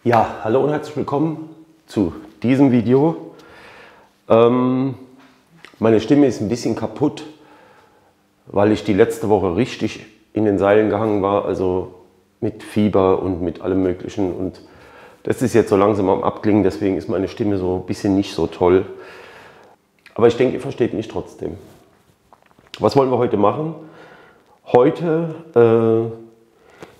Ja, hallo und herzlich willkommen zu diesem Video. Meine Stimme ist ein bisschen kaputt, weil ich die letzte Woche richtig in den Seilen gehangen war, also mit Fieber und mit allem Möglichen. Und das ist jetzt so langsam am Abklingen, deswegen ist meine Stimme so ein bisschen nicht so toll. Aber ich denke, ihr versteht mich trotzdem. Was wollen wir heute machen? Heute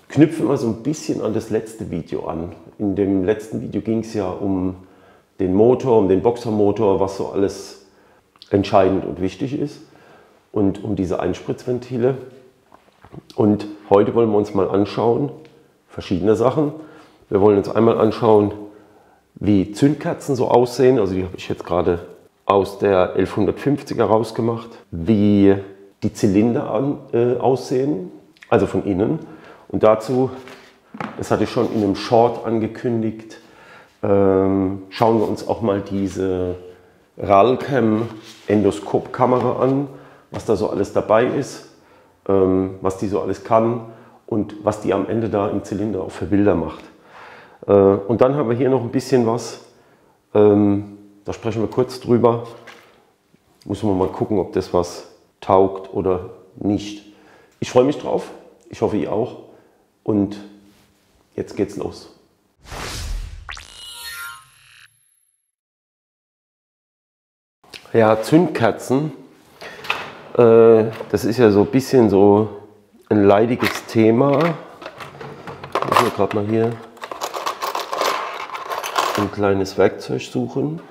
knüpfen wir so ein bisschen an das letzte Video an. In dem letzten Video ging es ja um den Motor, um den Boxermotor, was so alles entscheidend und wichtig ist und um diese Einspritzventile. Und heute wollen wir uns mal anschauen, verschiedene Sachen. Wir wollen uns einmal anschauen, wie Zündkerzen so aussehen, also die habe ich jetzt gerade aus der 1150er rausgemacht, wie die Zylinder aussehen, also von innen. Und dazu, das hatte ich schon in einem Short angekündigt, schauen wir uns auch mal diese Ralcam Endoskopkamera an, was da so alles dabei ist, was die so alles kann und was die am Ende da im Zylinder auch für Bilder macht. Und dann haben wir hier noch ein bisschen was, da sprechen wir kurz drüber, müssen wir mal gucken, ob das was taugt oder nicht. Ich freue mich drauf, ich hoffe ihr auch. Und jetzt geht's los. Ja, Zündkerzen, das ist ja so ein bisschen so ein leidiges Thema. Ich muss gerade mal hier ein kleines Werkzeug suchen.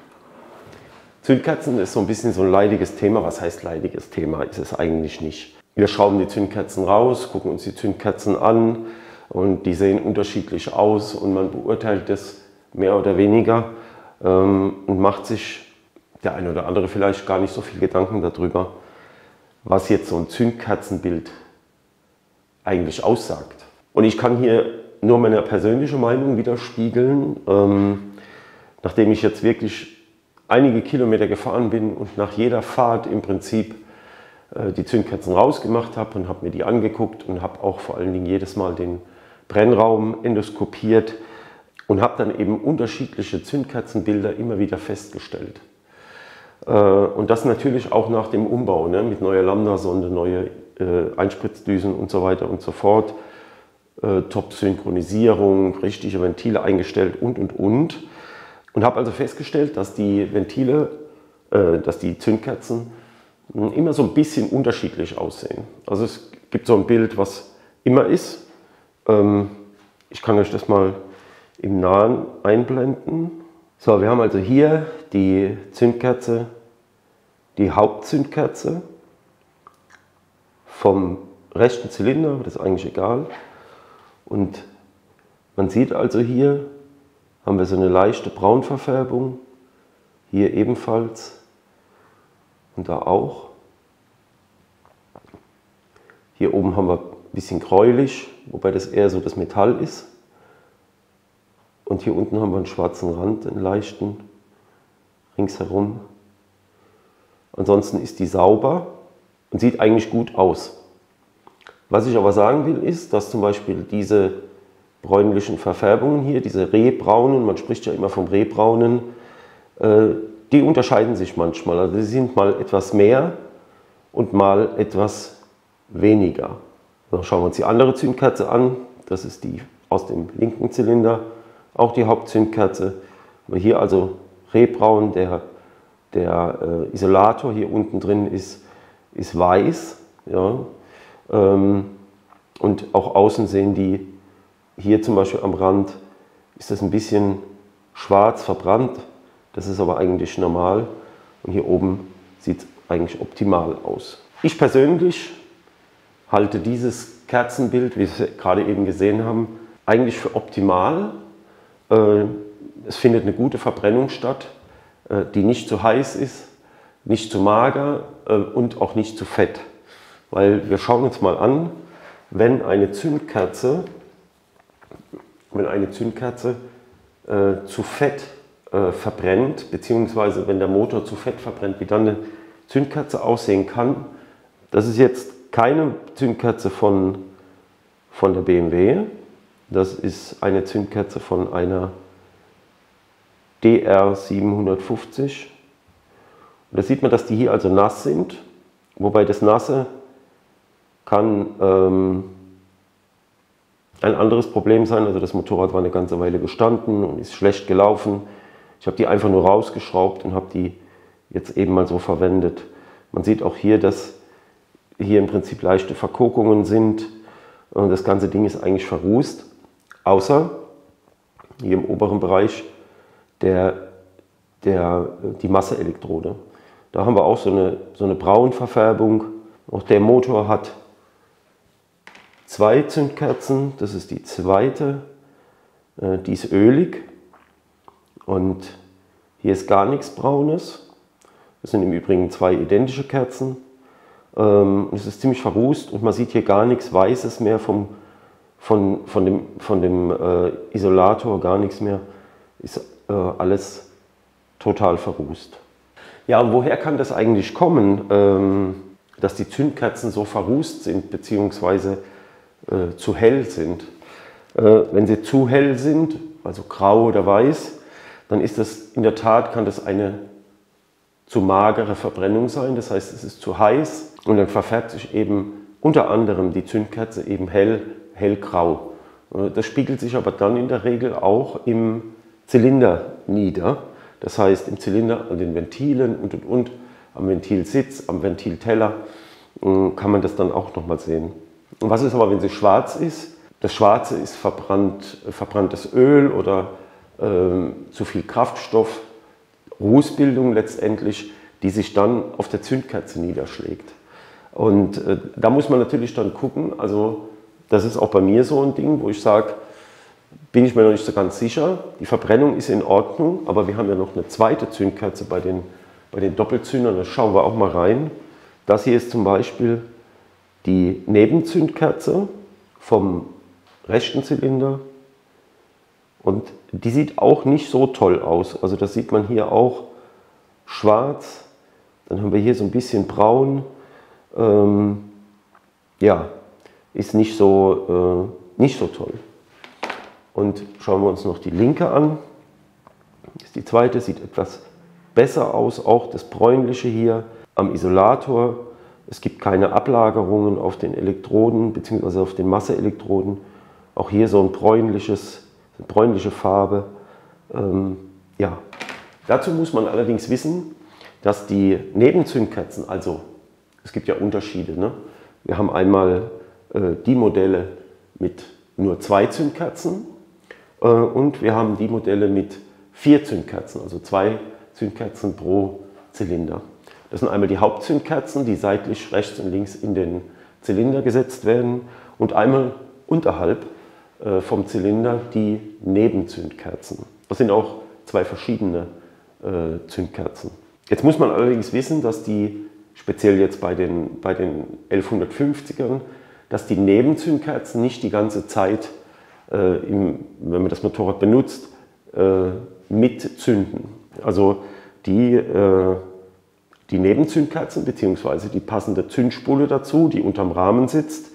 Zündkerzen ist so ein bisschen so ein leidiges Thema. Was heißt leidiges Thema? Ist es eigentlich nicht. Wir schrauben die Zündkerzen raus, gucken uns die Zündkerzen an und die sehen unterschiedlich aus und man beurteilt das mehr oder weniger und macht sich, der eine oder andere vielleicht, gar nicht so viel Gedanken darüber, was jetzt so ein Zündkerzenbild eigentlich aussagt. Und ich kann hier nur meine persönliche Meinung widerspiegeln, nachdem ich jetzt wirklich einige Kilometer gefahren bin und nach jeder Fahrt im Prinzip die Zündkerzen rausgemacht habe und habe mir die angeguckt und habe auch vor allen Dingen jedes Mal den Brennraum endoskopiert und habe dann eben unterschiedliche Zündkerzenbilder immer wieder festgestellt. Und das natürlich auch nach dem Umbau, ne, mit neuer Lambda-Sonde, neue Einspritzdüsen und so weiter und so fort, Top-Synchronisierung, richtige Ventile eingestellt und habe also festgestellt, dass die Ventile, dass die Zündkerzen immer so ein bisschen unterschiedlich aussehen. Also es gibt so ein Bild, was immer ist. Ich kann euch das mal im Nahen einblenden. So, wir haben also hier die Zündkerze, die Hauptzündkerze vom rechten Zylinder, das ist eigentlich egal. Und man sieht also hier, haben wir so eine leichte Braunverfärbung, hier ebenfalls. Und da auch. Hier oben haben wir ein bisschen gräulich, wobei das eher so das Metall ist. Und hier unten haben wir einen schwarzen Rand, einen leichten, ringsherum. Ansonsten ist die sauber und sieht eigentlich gut aus. Was ich aber sagen will, ist, dass zum Beispiel diese bräunlichen Verfärbungen hier, diese Rehbraunen, man spricht ja immer vom Rehbraunen, die unterscheiden sich manchmal. Also sie sind mal etwas mehr und mal etwas weniger. So, schauen wir uns die andere Zündkerze an. Das ist die aus dem linken Zylinder, auch die Hauptzündkerze. Aber hier also Rehbraun, der Isolator hier unten drin ist weiß. Ja. Und auch außen sehen die, hier zum Beispiel am Rand, ist das ein bisschen schwarz verbrannt. Das ist aber eigentlich normal und hier oben sieht es eigentlich optimal aus. Ich persönlich halte dieses Kerzenbild, wie wir es gerade eben gesehen haben, eigentlich für optimal. Es findet eine gute Verbrennung statt, die nicht zu heiß ist, nicht zu mager und auch nicht zu fett. Weil wir schauen uns mal an, wenn eine Zündkerze zu fett verbrennt, beziehungsweise wenn der Motor zu fett verbrennt, wie dann eine Zündkerze aussehen kann. Das ist jetzt keine Zündkerze von der BMW, das ist eine Zündkerze von einer DR750. Und da sieht man, dass die hier also nass sind, wobei das Nasse kann ein anderes Problem sein. Also das Motorrad war eine ganze Weile gestanden und ist schlecht gelaufen. Ich habe die einfach nur rausgeschraubt und habe die jetzt eben mal so verwendet. Man sieht auch hier, dass hier im Prinzip leichte Verkorkungen sind. Und das ganze Ding ist eigentlich verrußt, außer hier im oberen Bereich die Masseelektrode. Da haben wir auch so eine Braunverfärbung. Auch der Motor hat 2 Zündkerzen, das ist die zweite, die ist ölig und hier ist gar nichts Braunes. Das sind im Übrigen 2 identische Kerzen. Es ist ziemlich verrußt und man sieht hier gar nichts Weißes mehr von dem Isolator, gar nichts mehr, ist alles total verrußt. Ja, und woher kann das eigentlich kommen, dass die Zündkerzen so verrußt sind, beziehungsweise zu hell sind? Wenn sie zu hell sind, also grau oder weiß, dann ist das in der Tat, kann das eine zu magere Verbrennung sein, das heißt, es ist zu heiß und dann verfärbt sich eben unter anderem die Zündkerze eben hellgrau. Das spiegelt sich aber dann in der Regel auch im Zylinder nieder. Das heißt, im Zylinder, an den Ventilen und, am Ventilsitz, am Ventilteller kann man das dann auch nochmal sehen. Und was ist aber, wenn sie schwarz ist? Das Schwarze ist verbranntes Öl oder zu viel Kraftstoff, Rußbildung letztendlich, die sich dann auf der Zündkerze niederschlägt. Und da muss man natürlich dann gucken, also das ist auch bei mir so ein Ding, wo ich sage, bin ich mir noch nicht so ganz sicher. Die Verbrennung ist in Ordnung, aber wir haben ja noch eine zweite Zündkerze bei den Doppelzündern, da schauen wir auch mal rein. Das hier ist zum Beispiel die Nebenzündkerze vom rechten Zylinder und die sieht auch nicht so toll aus. Also das sieht man hier auch schwarz, dann haben wir hier so ein bisschen braun. Ja, ist nicht so toll. Und schauen wir uns noch die linke an. Das ist die zweite, sieht etwas besser aus, auch das bräunliche hier am Isolator. Es gibt keine Ablagerungen auf den Elektroden bzw. auf den Masseelektroden. Auch hier so eine bräunliche Farbe. Ja. Dazu muss man allerdings wissen, dass die Nebenzündkerzen, also es gibt ja Unterschiede, ne? Wir haben einmal die Modelle mit nur 2 Zündkerzen und wir haben die Modelle mit 4 Zündkerzen, also 2 Zündkerzen pro Zylinder. Das sind einmal die Hauptzündkerzen, die seitlich rechts und links in den Zylinder gesetzt werden und einmal unterhalb vom Zylinder die Nebenzündkerzen. Das sind auch 2 verschiedene Zündkerzen. Jetzt muss man allerdings wissen, dass die, speziell jetzt bei den 1150ern, dass die Nebenzündkerzen nicht die ganze Zeit, wenn man das Motorrad benutzt, mitzünden. Also die Nebenzündkerzen bzw. die passende Zündspule dazu, die unterm Rahmen sitzt,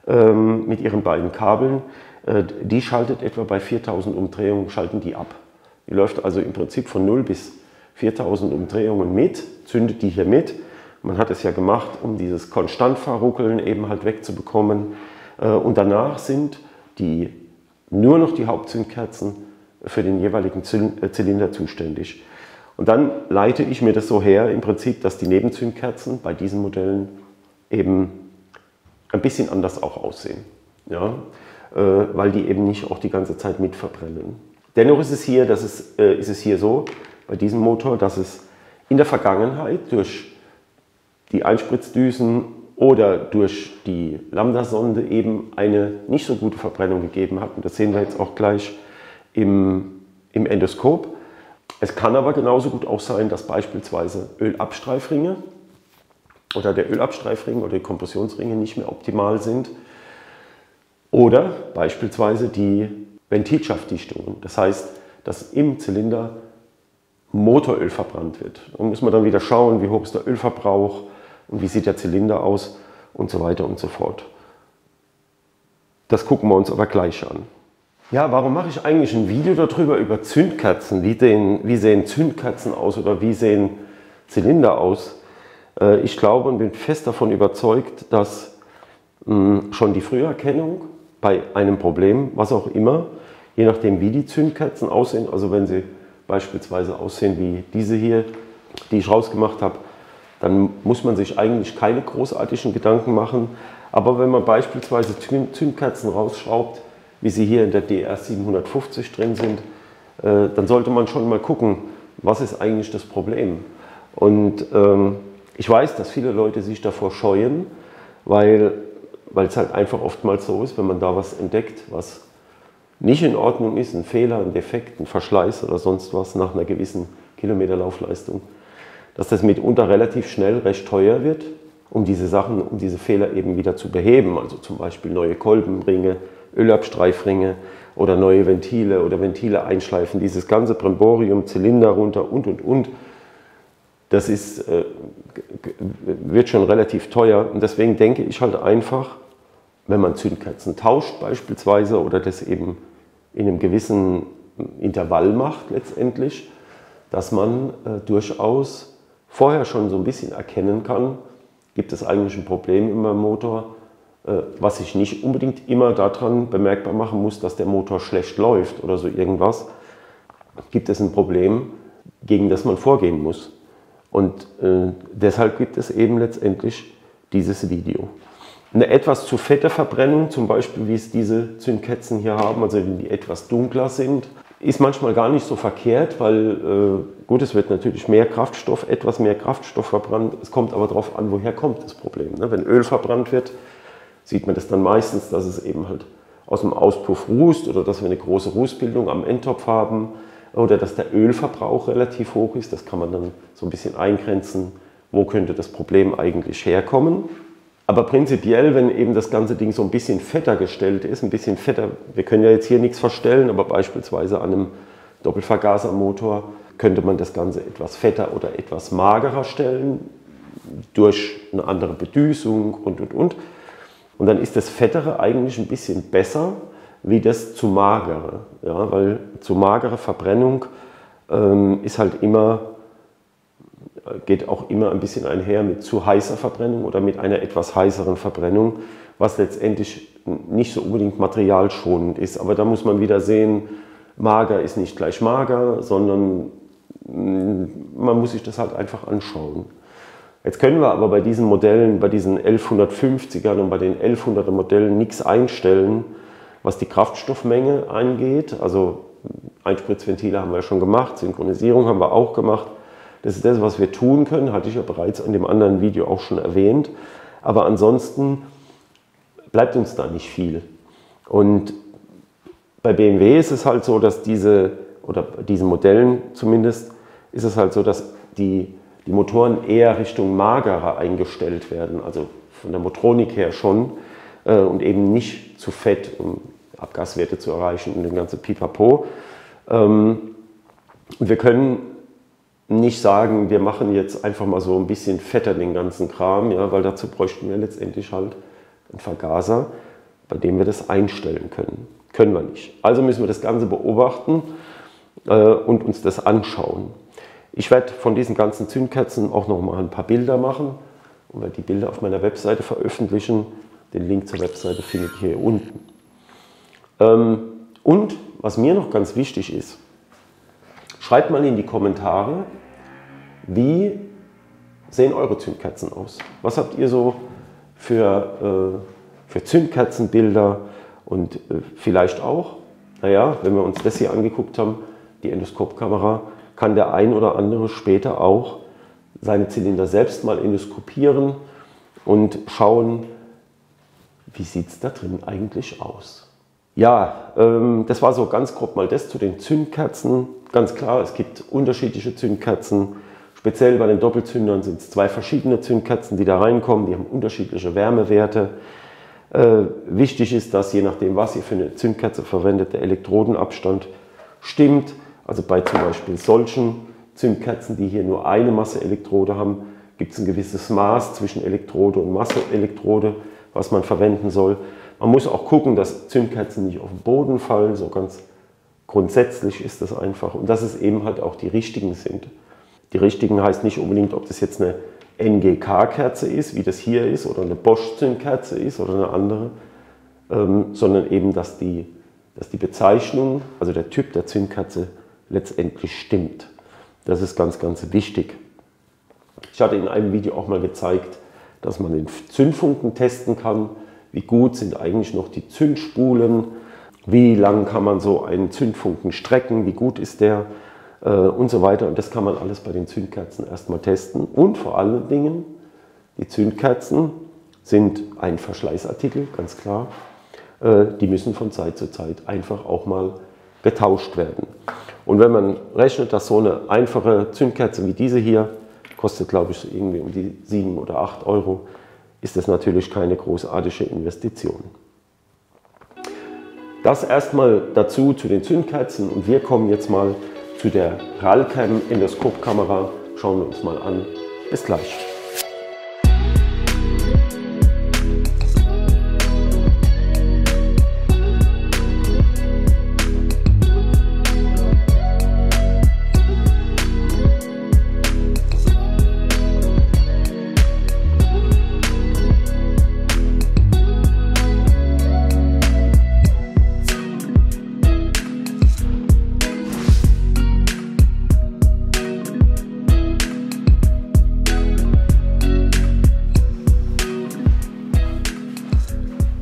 mit ihren beiden Kabeln, die schaltet etwa bei 4000 Umdrehungen, schalten die ab. Die läuft also im Prinzip von 0 bis 4000 Umdrehungen mit, zündet die hier mit. Man hat es ja gemacht, um dieses Konstantverruckeln eben halt wegzubekommen. Und danach sind nur noch die Hauptzündkerzen für den jeweiligen Zylinder zuständig. Und dann leite ich mir das so her, im Prinzip, dass die Nebenzündkerzen bei diesen Modellen eben ein bisschen anders auch aussehen. Ja? Weil die eben nicht auch die ganze Zeit mit verbrennen. Dennoch ist es hier so, bei diesem Motor, dass es in der Vergangenheit durch die Einspritzdüsen oder durch die Lambda-Sonde eben eine nicht so gute Verbrennung gegeben hat. Und das sehen wir jetzt auch gleich im Endoskop. Es kann aber genauso gut auch sein, dass beispielsweise Ölabstreifringe oder der Ölabstreifring oder die Kompressionsringe nicht mehr optimal sind. Oder beispielsweise die Ventilschaftdichtungen. Das heißt, dass im Zylinder Motoröl verbrannt wird. Da muss man dann wieder schauen, wie hoch ist der Ölverbrauch und wie sieht der Zylinder aus und so weiter und so fort. Das gucken wir uns aber gleich an. Ja, warum mache ich eigentlich ein Video darüber, über Zündkerzen? Wie sehen Zündkerzen aus oder wie sehen Zylinder aus? Ich glaube und bin fest davon überzeugt, dass schon die Früherkennung bei einem Problem, was auch immer, je nachdem wie die Zündkerzen aussehen, also wenn sie beispielsweise aussehen wie diese hier, die ich rausgemacht habe, dann muss man sich eigentlich keine großartigen Gedanken machen. Aber wenn man beispielsweise Zündkerzen rausschraubt, wie sie hier in der DR750 drin sind, dann sollte man schon mal gucken, was ist eigentlich das Problem. Und ich weiß, dass viele Leute sich davor scheuen, weil es halt einfach oftmals so ist, wenn man da was entdeckt, was nicht in Ordnung ist, ein Fehler, ein Defekt, ein Verschleiß oder sonst was nach einer gewissen Kilometerlaufleistung, dass das mitunter relativ schnell recht teuer wird, um diese Sachen, um diese Fehler eben wieder zu beheben. Also zum Beispiel neue Kolbenringe, Ölabstreifringe oder neue Ventile oder Ventile einschleifen, dieses ganze Brimborium, Zylinder runter und. Das wird schon relativ teuer und deswegen denke ich halt einfach, wenn man Zündkerzen tauscht beispielsweise oder das eben in einem gewissen Intervall macht letztendlich, dass man durchaus vorher schon so ein bisschen erkennen kann, gibt es eigentlich ein Problem in meinem Motor, was ich nicht unbedingt immer daran bemerkbar machen muss, dass der Motor schlecht läuft oder so irgendwas. Gibt es ein Problem, gegen das man vorgehen muss. Und deshalb gibt es eben letztendlich dieses Video. Eine etwas zu fette Verbrennung, zum Beispiel wie es diese Zündkerzen hier haben, also die etwas dunkler sind, ist manchmal gar nicht so verkehrt, weil gut, es wird natürlich etwas mehr Kraftstoff verbrannt. Es kommt aber darauf an, woher kommt das Problem. Ne? Wenn Öl verbrannt wird, sieht man das dann meistens, dass es eben halt aus dem Auspuff rußt oder dass wir eine große Rußbildung am Endtopf haben oder dass der Ölverbrauch relativ hoch ist. Das kann man dann so ein bisschen eingrenzen, wo könnte das Problem eigentlich herkommen. Aber prinzipiell, wenn eben das ganze Ding so ein bisschen fetter gestellt ist, ein bisschen fetter, wir können ja jetzt hier nichts verstellen, aber beispielsweise an einem Doppelvergasermotor könnte man das Ganze etwas fetter oder etwas magerer stellen, durch eine andere Bedüsung und. Und dann ist das Fettere eigentlich ein bisschen besser, wie das zu magere. Ja, weil zu magere Verbrennung ist halt geht auch immer ein bisschen einher mit zu heißer Verbrennung oder mit einer etwas heißeren Verbrennung, was letztendlich nicht so unbedingt materialschonend ist. Aber da muss man wieder sehen, mager ist nicht gleich mager, sondern man muss sich das halt einfach anschauen. Jetzt können wir aber bei diesen Modellen, bei diesen 1150ern und bei den 1100er Modellen nichts einstellen, was die Kraftstoffmenge angeht. Also Einspritzventile haben wir schon gemacht, Synchronisierung haben wir auch gemacht. Das ist das, was wir tun können, hatte ich ja bereits in dem anderen Video auch schon erwähnt. Aber ansonsten bleibt uns da nicht viel. Und bei BMW ist es halt so, dass bei diesen Modellen zumindest, ist es halt so, dass die Motoren eher Richtung magerer eingestellt werden, also von der Motronik her schon und eben nicht zu fett, um Abgaswerte zu erreichen und den ganzen Pipapo. Und wir können nicht sagen, wir machen jetzt einfach mal so ein bisschen fetter den ganzen Kram, ja, weil dazu bräuchten wir letztendlich halt einen Vergaser, bei dem wir das einstellen können. Können wir nicht. Also müssen wir das Ganze beobachten und uns das anschauen. Ich werde von diesen ganzen Zündkerzen auch noch mal ein paar Bilder machen und werde die Bilder auf meiner Webseite veröffentlichen. Den Link zur Webseite findet ihr hier unten. Und was mir noch ganz wichtig ist, schreibt mal in die Kommentare, wie sehen eure Zündkerzen aus? Was habt ihr so für Zündkerzenbilder und vielleicht auch, naja, wenn wir uns das hier angeguckt haben, die Endoskopkamera, kann der ein oder andere später auch seine Zylinder selbst mal endoskopieren und schauen, wie sieht es da drin eigentlich aus. Ja, das war so ganz grob mal das zu den Zündkerzen. Ganz klar, es gibt unterschiedliche Zündkerzen. Speziell bei den Doppelzündern sind es 2 verschiedene Zündkerzen, die da reinkommen. Die haben unterschiedliche Wärmewerte. Wichtig ist, dass je nachdem, was ihr für eine Zündkerze verwendet, der Elektrodenabstand stimmt. Also bei zum Beispiel solchen Zündkerzen, die hier nur eine Masseelektrode haben, gibt es ein gewisses Maß zwischen Elektrode und Masseelektrode, was man verwenden soll. Man muss auch gucken, dass Zündkerzen nicht auf den Boden fallen, so ganz grundsätzlich ist das einfach. Und dass es eben halt auch die richtigen sind. Die richtigen heißt nicht unbedingt, ob das jetzt eine NGK-Kerze ist, wie das hier ist, oder eine Bosch-Zündkerze ist oder eine andere, sondern eben, dass die Bezeichnung, also der Typ der Zündkerze letztendlich stimmt. Das ist ganz, ganz wichtig. Ich hatte in einem Video auch mal gezeigt, dass man den Zündfunken testen kann. Wie gut sind eigentlich noch die Zündspulen? Wie lang kann man so einen Zündfunken strecken? Wie gut ist der? Und so weiter. Und das kann man alles bei den Zündkerzen erstmal testen. Und vor allen Dingen, die Zündkerzen sind ein Verschleißartikel, ganz klar. Die müssen von Zeit zu Zeit einfach auch mal getauscht werden. Und wenn man rechnet, dass so eine einfache Zündkerze wie diese hier kostet, glaube ich, so irgendwie um die 7 oder 8 Euro, ist das natürlich keine großartige Investition. Das erstmal dazu zu den Zündkerzen und wir kommen jetzt mal zu der RALCAM Endoskopkamera. Schauen wir uns mal an. Bis gleich.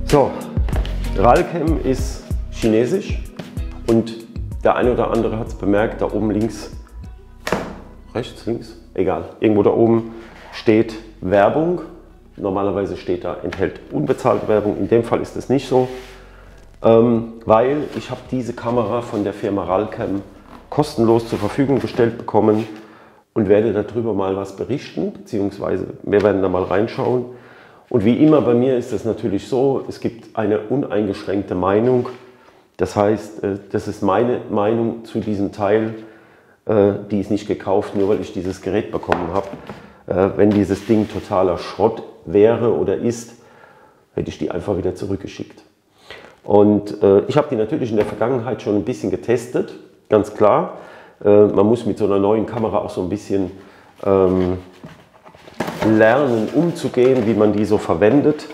So, RALCAM ist chinesisch und der eine oder andere hat es bemerkt, da oben links, rechts, links, egal, irgendwo da oben steht Werbung. Normalerweise steht da, enthält unbezahlte Werbung, in dem Fall ist es nicht so, weil ich habe diese Kamera von der Firma RALCAM kostenlos zur Verfügung gestellt bekommen und werde darüber mal was berichten, beziehungsweise wir werden da mal reinschauen. Und wie immer bei mir ist es natürlich so, es gibt eine uneingeschränkte Meinung. Das heißt, das ist meine Meinung zu diesem Teil, die ist nicht gekauft, nur weil ich dieses Gerät bekommen habe. Wenn dieses Ding totaler Schrott wäre oder ist, hätte ich die einfach wieder zurückgeschickt. Und ich habe die natürlich in der Vergangenheit schon ein bisschen getestet, ganz klar. Man muss mit so einer neuen Kamera auch so ein bisschen lernen umzugehen, wie man die so verwendet,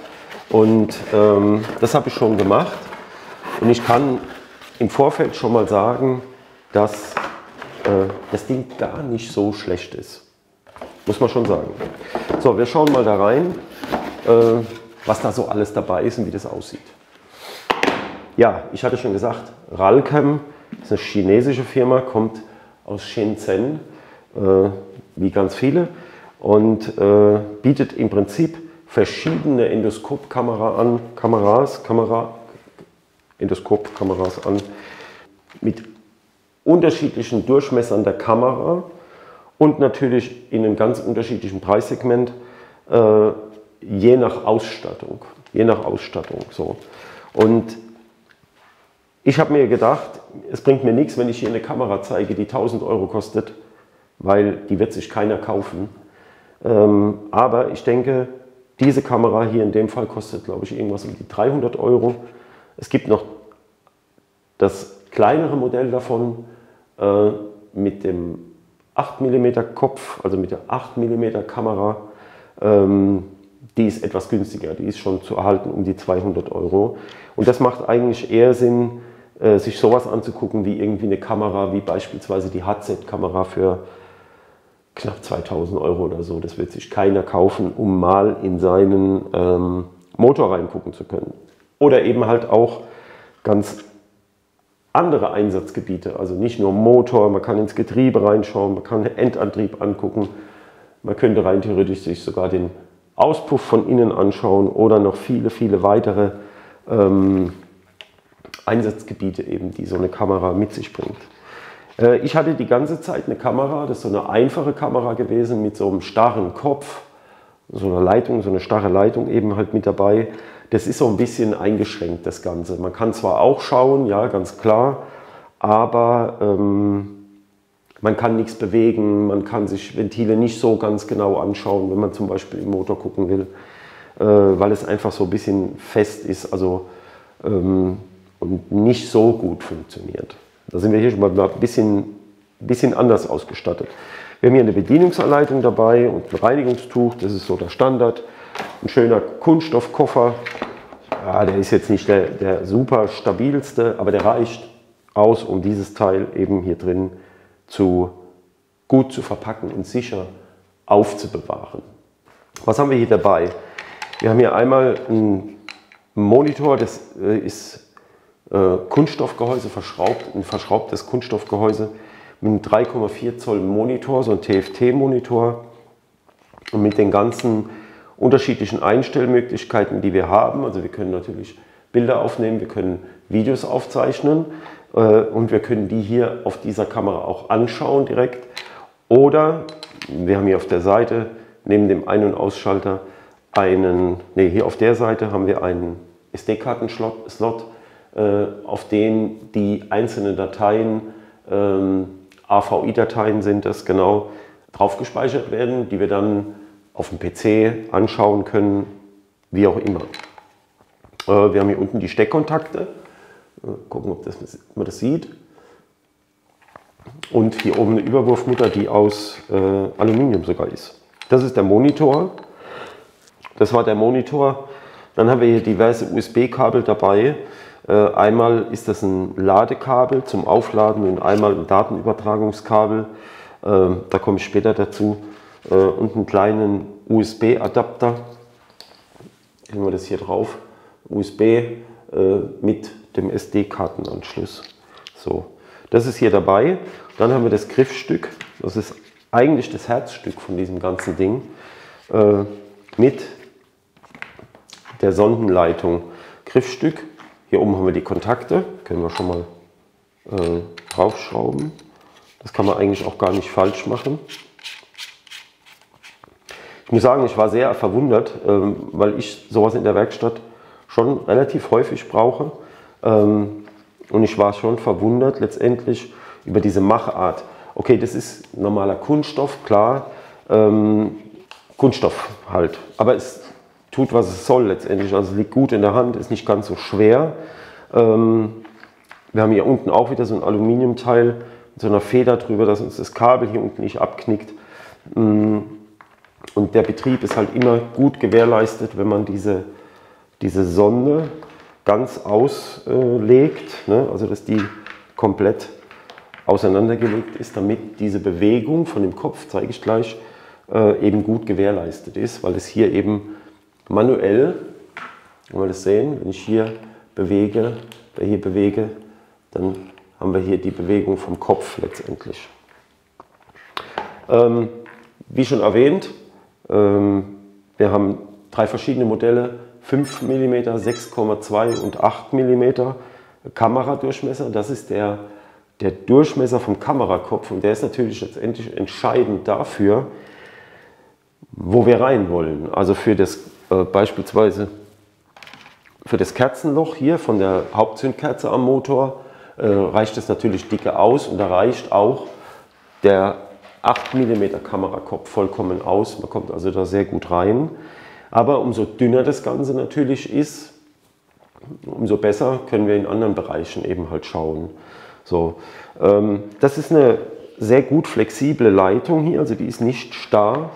und das habe ich schon gemacht und ich kann im Vorfeld schon mal sagen, dass das Ding gar nicht so schlecht ist, muss man schon sagen. So, wir schauen mal da rein, was da so alles dabei ist und wie das aussieht. Ja, ich hatte schon gesagt, RALCAM ist eine chinesische Firma, kommt aus Shenzhen, wie ganz viele, und bietet im Prinzip verschiedene Endoskopkameras an mit unterschiedlichen Durchmessern der Kamera und natürlich in einem ganz unterschiedlichen Preissegment, je nach Ausstattung. So. Und ich habe mir gedacht, es bringt mir nichts, wenn ich hier eine Kamera zeige, die 1000 Euro kostet, weil die wird sich keiner kaufen. Aber ich denke, diese Kamera hier in dem Fall kostet, glaube ich, irgendwas um die 300 Euro. Es gibt noch das kleinere Modell davon mit dem 8 mm Kopf, also mit der 8 mm Kamera. Die ist etwas günstiger, die ist schon zu erhalten um die 200 Euro. Und das macht eigentlich eher Sinn, sich sowas anzugucken wie irgendwie eine Kamera, wie beispielsweise die HZ-Kamera für knapp 2000 Euro oder so. Das wird sich keiner kaufen, um mal in seinen Motor reingucken zu können. Oder eben halt auch ganz andere Einsatzgebiete, also nicht nur Motor, man kann ins Getriebe reinschauen, man kann den Endantrieb angucken, man könnte rein theoretisch sich sogar den Auspuff von innen anschauen oder noch viele, viele weitere Einsatzgebiete eben, die so eine Kamera mit sich bringt. Ich hatte die ganze Zeit eine Kamera, das ist so eine einfache Kamera gewesen mit so einem starren Kopf, so einer Leitung, so eine starre Leitung eben halt mit dabei. Das ist so ein bisschen eingeschränkt, das Ganze. Man kann zwar auch schauen, ja, ganz klar, aber man kann nichts bewegen, man kann sich Ventile nicht so ganz genau anschauen, wenn man zum Beispiel im Motor gucken will. weil es einfach so ein bisschen fest ist, also und nicht so gut funktioniert. Da sind wir hier schon mal ein bisschen anders ausgestattet. Wir haben hier eine Bedienungsanleitung dabei und ein Reinigungstuch, das ist so der Standard. Ein schöner Kunststoffkoffer, ja, der ist jetzt nicht der super stabilste, aber der reicht aus, um dieses Teil eben hier drin gut zu verpacken und sicher aufzubewahren. Was haben wir hier dabei? Wir haben hier einmal einen Monitor, das ist Kunststoffgehäuse verschraubt, ein verschraubtes Kunststoffgehäuse mit einem 3,4 Zoll Monitor, so ein TFT-Monitor und mit den ganzen unterschiedlichen Einstellmöglichkeiten, die wir haben. Also wir können natürlich Bilder aufnehmen, wir können Videos aufzeichnen und wir können die hier auf dieser Kamera auch anschauen direkt. Oder wir haben hier auf der Seite neben dem Ein- und Ausschalter hier auf der Seite haben wir einen SD-Karten-Slot, auf dem die einzelnen Dateien, AVI-Dateien sind das genau, drauf gespeichert werden, die wir dann auf dem PC anschauen können, wie auch immer. Wir haben hier unten die Steckkontakte, gucken, ob man das sieht. Und hier oben eine Überwurfmutter, die aus Aluminium sogar ist. Das ist der Monitor. Das war der Monitor. Dann haben wir hier diverse USB-Kabel dabei. Einmal ist das ein Ladekabel zum Aufladen und einmal ein Datenübertragungskabel. Da komme ich später dazu. Und einen kleinen USB-Adapter. Nehmen wir das hier drauf. USB mit dem SD-Kartenanschluss. So, das ist hier dabei. Dann haben wir das Griffstück. Das ist eigentlich das Herzstück von diesem ganzen Ding. Mit der Sondenleitung. Griffstück. Hier oben haben wir die Kontakte. Können wir schon mal draufschrauben. Das kann man eigentlich auch gar nicht falsch machen. Ich muss sagen, ich war sehr verwundert, weil ich sowas in der Werkstatt schon relativ häufig brauche. Und ich war schon verwundert letztendlich über diese Machart. Okay, das ist normaler Kunststoff, klar. Kunststoff halt. Aber es tut, was es soll letztendlich. Also es liegt gut in der Hand, ist nicht ganz so schwer. Wir haben hier unten auch wieder so ein Aluminiumteil mit so einer Feder drüber, dass uns das Kabel hier unten nicht abknickt. Und der Betrieb ist halt immer gut gewährleistet, wenn man diese Sonde ganz auslegt, ne? Also dass die komplett auseinandergelegt ist, damit diese Bewegung von dem Kopf, zeige ich gleich, eben gut gewährleistet ist, weil es hier eben manuell, wenn wir das sehen, wenn ich hier bewege, dann haben wir hier die Bewegung vom Kopf letztendlich. Wie schon erwähnt, wir haben 3 verschiedene Modelle, 5 mm, 6,2 und 8 mm Kameradurchmesser. Das ist der Durchmesser vom Kamerakopf und der ist natürlich letztendlich entscheidend dafür, wo wir rein wollen. Also für das beispielsweise für das Kerzenloch hier von der Hauptzündkerze am Motor reicht es natürlich dicke aus und da reicht auch der 8 mm Kamerakopf vollkommen aus. Man kommt also da sehr gut rein. Aber umso dünner das Ganze natürlich ist, umso besser können wir in anderen Bereichen eben halt schauen. So, das ist eine sehr gut flexible Leitung hier, also die ist nicht starr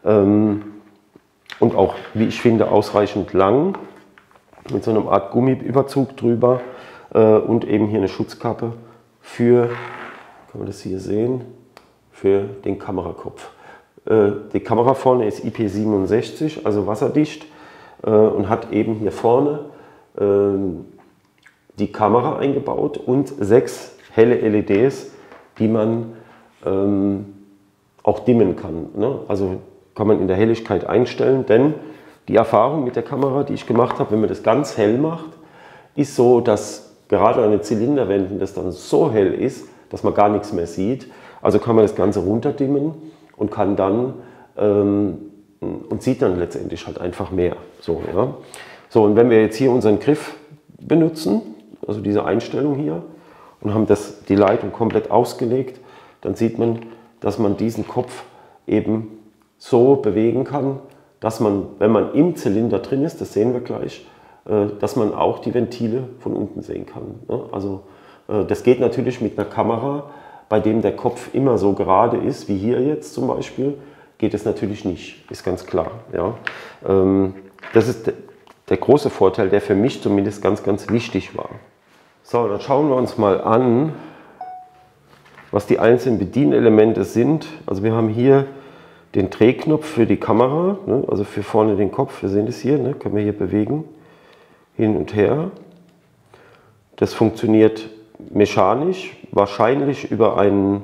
und auch, wie ich finde, ausreichend lang mit so einer Art Gummiüberzug drüber und eben hier eine Schutzkappe für, kann man das hier sehen, für den Kamerakopf. Die Kamera vorne ist IP67, also wasserdicht und hat eben hier vorne die Kamera eingebaut und 6 helle LEDs, die man auch dimmen kann. Ne? Also kann man in der Helligkeit einstellen, denn die Erfahrung mit der Kamera, die ich gemacht habe, wenn man das ganz hell macht, ist so, dass gerade an den Zylinderwänden das dann so hell ist, dass man gar nichts mehr sieht. Also kann man das Ganze runterdimmen und kann dann und sieht dann letztendlich halt einfach mehr. So, ja. So, und wenn wir jetzt hier unseren Griff benutzen, also diese Einstellung hier, und haben die Leitung komplett ausgelegt, dann sieht man, dass man diesen Kopf eben so bewegen kann, dass man, wenn man im Zylinder drin ist, das sehen wir gleich, dass man auch die Ventile von unten sehen kann. Also das geht natürlich mit einer Kamera, bei dem der Kopf immer so gerade ist, wie hier jetzt zum Beispiel, geht es natürlich nicht, ist ganz klar. Ja. Das ist der große Vorteil, der für mich zumindest ganz, ganz wichtig war. So, dann schauen wir uns mal an, was die einzelnen Bedienelemente sind. Also wir haben hier den Drehknopf für die Kamera, also für vorne den Kopf, wir sehen das hier, können wir hier bewegen, hin und her. Das funktioniert mechanisch, wahrscheinlich über eine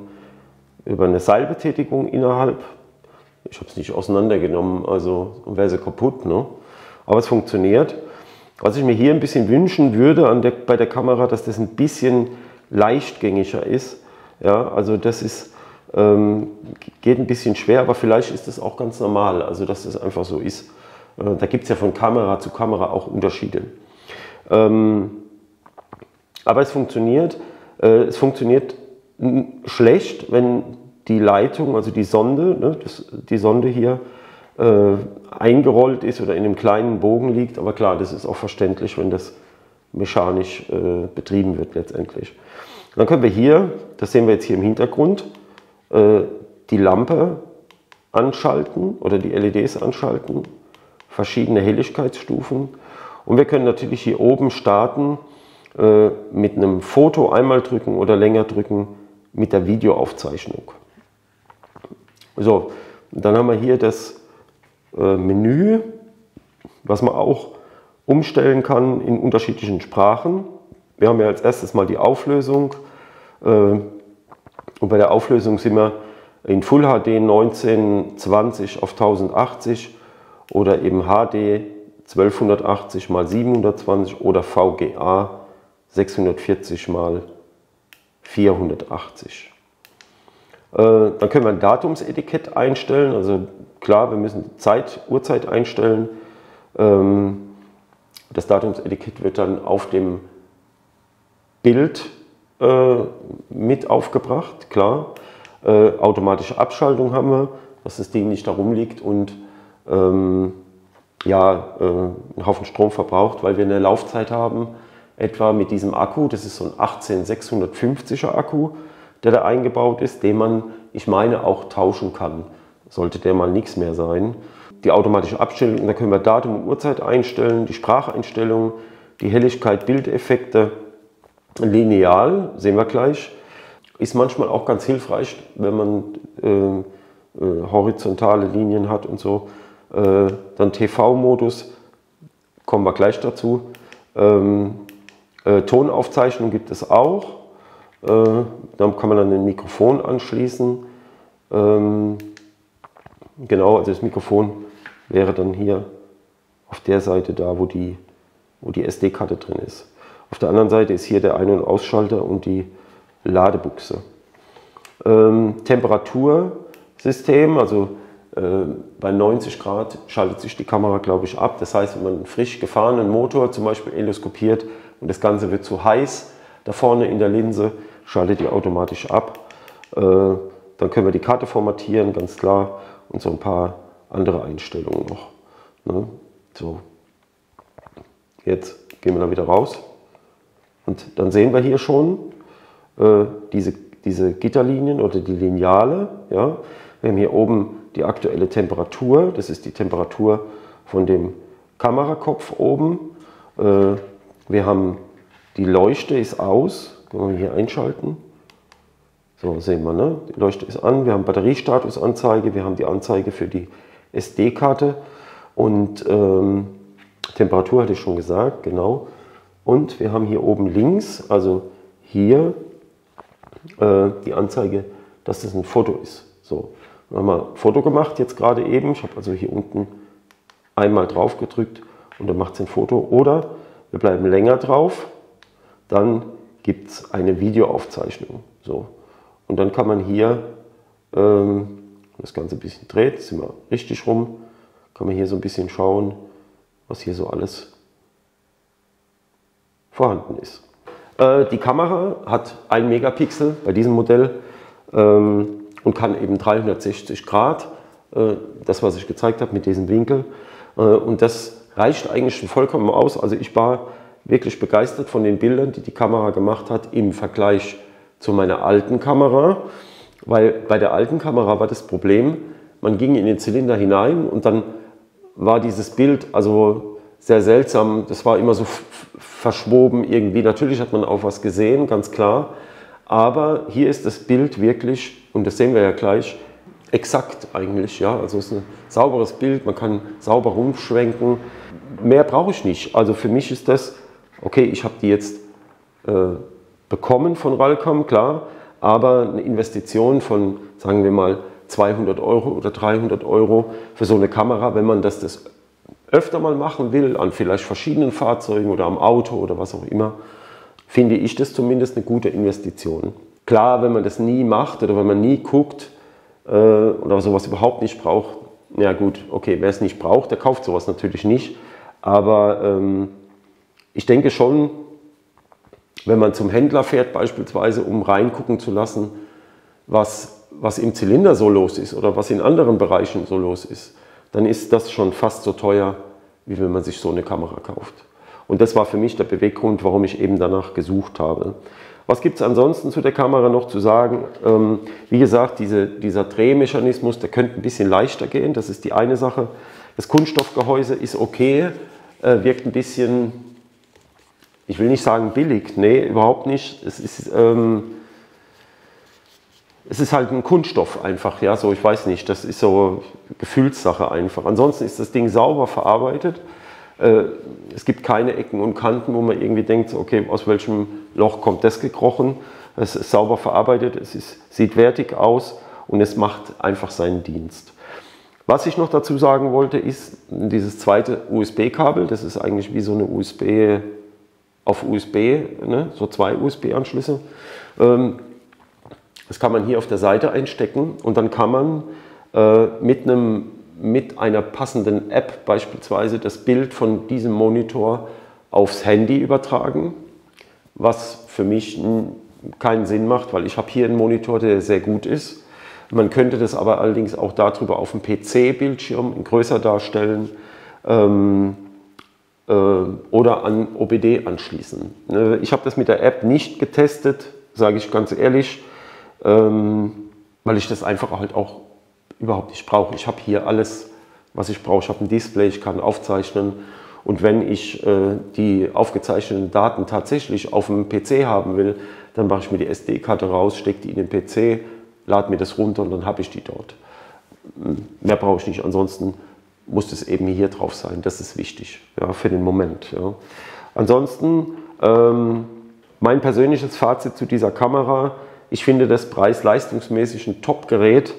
Seilbetätigung innerhalb. Ich habe es nicht auseinandergenommen, also wäre sie kaputt, ne? Aber es funktioniert. Was ich mir hier ein bisschen wünschen würde bei der Kamera, dass das ein bisschen leichtgängiger ist. Ja, also das ist, geht ein bisschen schwer, aber vielleicht ist das auch ganz normal, also dass das einfach so ist. Da gibt es ja von Kamera zu Kamera auch Unterschiede. Aber es funktioniert. Es funktioniert schlecht, wenn die Leitung, also die Sonde, die Sonde hier eingerollt ist oder in einem kleinen Bogen liegt. Aber klar, das ist auch verständlich, wenn das mechanisch betrieben wird letztendlich. Dann können wir hier, das sehen wir jetzt hier im Hintergrund, die Lampe anschalten oder die LEDs anschalten, verschiedene Helligkeitsstufen. Und wir können natürlich hier oben starten mit einem Foto einmal drücken oder länger drücken mit der Videoaufzeichnung. So, dann haben wir hier das Menü, was man auch umstellen kann in unterschiedlichen Sprachen. Wir haben ja als erstes mal die Auflösung und bei der Auflösung sind wir in Full HD 1920 auf 1080 oder eben HD 1280 x 720 oder VGA 640 x 480. Dann können wir ein Datumsetikett einstellen, also klar, wir müssen die Uhrzeit einstellen. Das Datumsetikett wird dann auf dem Bild mit aufgebracht, klar. Automatische Abschaltung haben wir, dass das Ding nicht da rumliegt und einen Haufen Strom verbraucht, weil wir eine Laufzeit haben, etwa mit diesem Akku, das ist so ein 18650er Akku, der da eingebaut ist, den man, ich meine, auch tauschen kann, sollte der mal nichts mehr sein. Die automatische Abstellung, da können wir Datum und Uhrzeit einstellen, die Spracheinstellungen, die Helligkeit, Bildeffekte, Lineal, sehen wir gleich, ist manchmal auch ganz hilfreich, wenn man horizontale Linien hat und so. Dann TV-Modus, kommen wir gleich dazu. Tonaufzeichnung gibt es auch. Da kann man dann ein Mikrofon anschließen. Genau, also das Mikrofon wäre dann hier auf der Seite da, wo die SD-Karte drin ist. Auf der anderen Seite ist hier der Ein- und Ausschalter und die Ladebuchse. Temperatursystem, also bei 90 Grad schaltet sich die Kamera, glaube ich, ab. Das heißt, wenn man einen frisch gefahrenen Motor zum Beispiel endoskopiert und das Ganze wird zu heiß da vorne in der Linse, schaltet die automatisch ab. Dann können wir die Karte formatieren, ganz klar, und so ein paar andere Einstellungen noch. Ne? So. Jetzt gehen wir da wieder raus und dann sehen wir hier schon diese Gitterlinien oder die Lineale. Ja? Wir haben hier oben die aktuelle Temperatur, das ist die Temperatur von dem Kamerakopf oben. Wir haben die Leuchte ist aus, können wir hier einschalten. So sehen wir, ne? Die Leuchte ist an, wir haben Batteriestatusanzeige, wir haben die Anzeige für die SD-Karte und Temperatur hatte ich schon gesagt, genau. Und wir haben hier oben links, also hier, die Anzeige, dass das ein Foto ist. So, dann haben wir ein Foto gemacht, jetzt gerade eben. Ich habe also hier unten einmal drauf gedrückt und dann macht es ein Foto. Oder wir bleiben länger drauf, dann gibt es eine Videoaufzeichnung. So. Und dann kann man hier, das Ganze ein bisschen dreht, sind wir richtig rum, kann man hier so ein bisschen schauen, was hier so alles vorhanden ist. Die Kamera hat 1 Megapixel bei diesem Modell und kann eben 360 Grad das, was ich gezeigt habe mit diesem Winkel. Und das reicht eigentlich schon vollkommen aus. Also ich war wirklich begeistert von den Bildern, die die Kamera gemacht hat im Vergleich zu meiner alten Kamera. Weil bei der alten Kamera war das Problem, man ging in den Zylinder hinein und dann war dieses Bild also sehr seltsam. Das war immer so verschwoben irgendwie. Natürlich hat man auch was gesehen, ganz klar. Aber hier ist das Bild wirklich, und das sehen wir ja gleich, exakt eigentlich. Ja? Also es ist ein sauberes Bild, man kann sauber rumschwenken. Mehr brauche ich nicht. Also für mich ist das, okay, ich habe die jetzt bekommen von Ralcom, klar, aber eine Investition von, sagen wir mal, 200 Euro oder 300 Euro für so eine Kamera, wenn man das öfter mal machen will, an vielleicht verschiedenen Fahrzeugen oder am Auto oder was auch immer, finde ich das zumindest eine gute Investition. Klar, wenn man das nie macht oder wenn man nie guckt oder sowas überhaupt nicht braucht, ja gut, okay, wer es nicht braucht, der kauft sowas natürlich nicht. Aber ich denke schon, wenn man zum Händler fährt beispielsweise, um reingucken zu lassen, was im Zylinder so los ist oder was in anderen Bereichen so los ist, dann ist das schon fast so teuer, wie wenn man sich so eine Kamera kauft. Und das war für mich der Beweggrund, warum ich eben danach gesucht habe. Was gibt es ansonsten zu der Kamera noch zu sagen? Wie gesagt, dieser Drehmechanismus, der könnte ein bisschen leichter gehen, das ist die eine Sache. Das Kunststoffgehäuse ist okay, wirkt ein bisschen, ich will nicht sagen billig, nee, überhaupt nicht. Es ist halt ein Kunststoff einfach, ja, so, ich weiß nicht, das ist so Gefühlssache einfach. Ansonsten ist das Ding sauber verarbeitet. Es gibt keine Ecken und Kanten, wo man irgendwie denkt, okay, aus welchem Loch kommt das gekrochen. Es ist sauber verarbeitet, sieht wertig aus und es macht einfach seinen Dienst. Was ich noch dazu sagen wollte, ist dieses zweite USB-Kabel. Das ist eigentlich wie so eine USB auf USB, ne? So zwei USB-Anschlüsse. Das kann man hier auf der Seite einstecken und dann kann man mit einer passenden App beispielsweise das Bild von diesem Monitor aufs Handy übertragen, was für mich keinen Sinn macht, weil ich habe hier einen Monitor, der sehr gut ist. Man könnte das aber allerdings auch darüber auf dem PC-Bildschirm größer darstellen oder an OBD anschließen. Ich habe das mit der App nicht getestet, sage ich ganz ehrlich, weil ich das einfach halt auch überhaupt nicht brauche. Ich habe hier alles, was ich brauche. Ich habe ein Display, ich kann aufzeichnen und wenn ich die aufgezeichneten Daten tatsächlich auf dem PC haben will, dann mache ich mir die SD-Karte raus, stecke die in den PC, lade mir das runter und dann habe ich die dort. Mehr brauche ich nicht, ansonsten muss das eben hier drauf sein. Das ist wichtig, ja, für den Moment. Ja. Ansonsten mein persönliches Fazit zu dieser Kamera: Ich finde das preis-leistungsmäßig ein Top-Gerät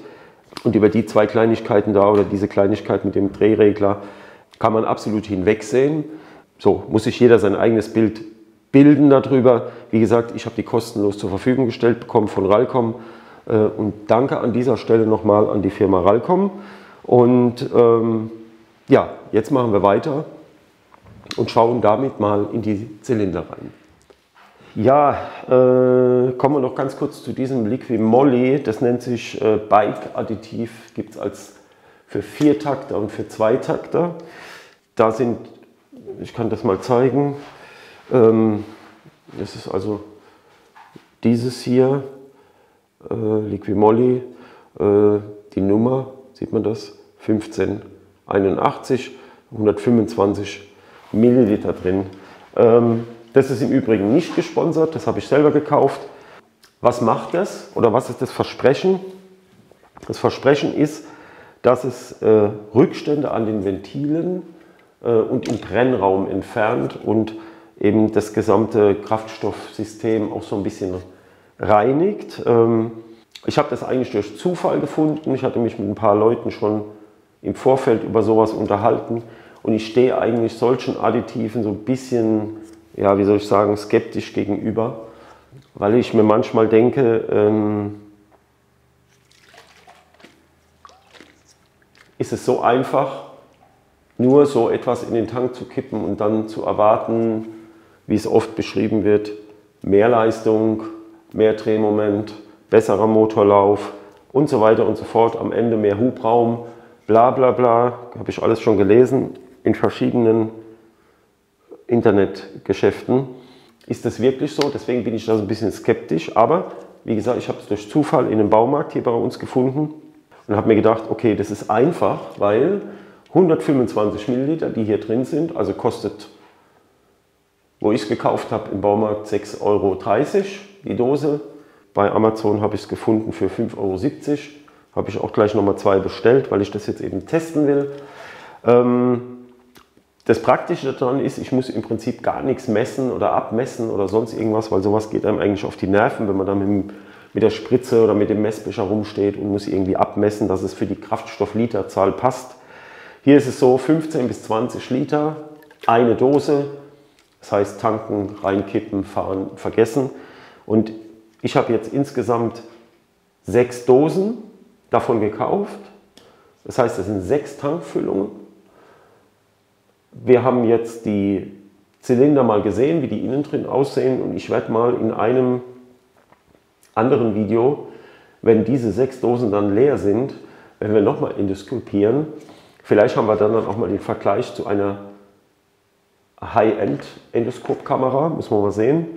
und über die zwei Kleinigkeiten da oder diese Kleinigkeit mit dem Drehregler kann man absolut hinwegsehen. So muss sich jeder sein eigenes Bild bilden darüber. Wie gesagt, ich habe die kostenlos zur Verfügung gestellt bekommen von Ralcom und danke an dieser Stelle nochmal an die Firma Ralcom. Und ja, jetzt machen wir weiter und schauen damit mal in die Zylinder rein. Ja, kommen wir noch ganz kurz zu diesem Liqui-Moly. Das nennt sich Bike-Additiv, gibt es für Viertakter und für Zweitakter. Da sind, ich kann das mal zeigen, das ist also dieses hier, Liqui-Moly, die Nummer, sieht man das? 1581, 125 Milliliter drin. Das ist im Übrigen nicht gesponsert, das habe ich selber gekauft. Was macht das oder was ist das Versprechen? Das Versprechen ist, dass es Rückstände an den Ventilen und im Brennraum entfernt und eben das gesamte Kraftstoffsystem auch so ein bisschen reinigt. Ich habe das eigentlich durch Zufall gefunden. Ich hatte mich mit ein paar Leuten schon im Vorfeld über sowas unterhalten und ich stehe eigentlich solchen Additiven so ein bisschen, ja, wie soll ich sagen, skeptisch gegenüber, weil ich mir manchmal denke, ist es so einfach, nur so etwas in den Tank zu kippen und dann zu erwarten, wie es oft beschrieben wird, mehr Leistung, mehr Drehmoment, besserer Motorlauf und so weiter und so fort, am Ende mehr Hubraum bla bla bla, habe ich alles schon gelesen in verschiedenen Internetgeschäften. Ist das wirklich so? Deswegen bin ich da so ein bisschen skeptisch. Aber wie gesagt, ich habe es durch Zufall in einem Baumarkt hier bei uns gefunden und habe mir gedacht, okay, das ist einfach, weil 125 Milliliter, die hier drin sind, also kostet, wo ich es gekauft habe, im Baumarkt 6,30 Euro die Dose. Bei Amazon habe ich es gefunden für 5,70 Euro. Habe ich auch gleich nochmal 2 bestellt, weil ich das jetzt eben testen will. Das Praktische daran ist, ich muss im Prinzip gar nichts messen oder abmessen oder sonst irgendwas, weil sowas geht einem eigentlich auf die Nerven, wenn man dann mit der Spritze oder mit dem Messbecher rumsteht und muss irgendwie abmessen, dass es für die Kraftstoffliterzahl passt. Hier ist es so, 15 bis 20 Liter, eine Dose, das heißt tanken, reinkippen, fahren, vergessen. Und ich habe jetzt insgesamt 6 Dosen davon gekauft, das heißt, das sind 6 Tankfüllungen. Wir haben jetzt die Zylinder mal gesehen, wie die innen drin aussehen, und ich werde mal in einem anderen Video, wenn diese 6 Dosen dann leer sind, wenn wir nochmal endoskopieren, vielleicht haben wir dann auch mal den Vergleich zu einer High-End-Endoskopkamera, müssen wir mal sehen.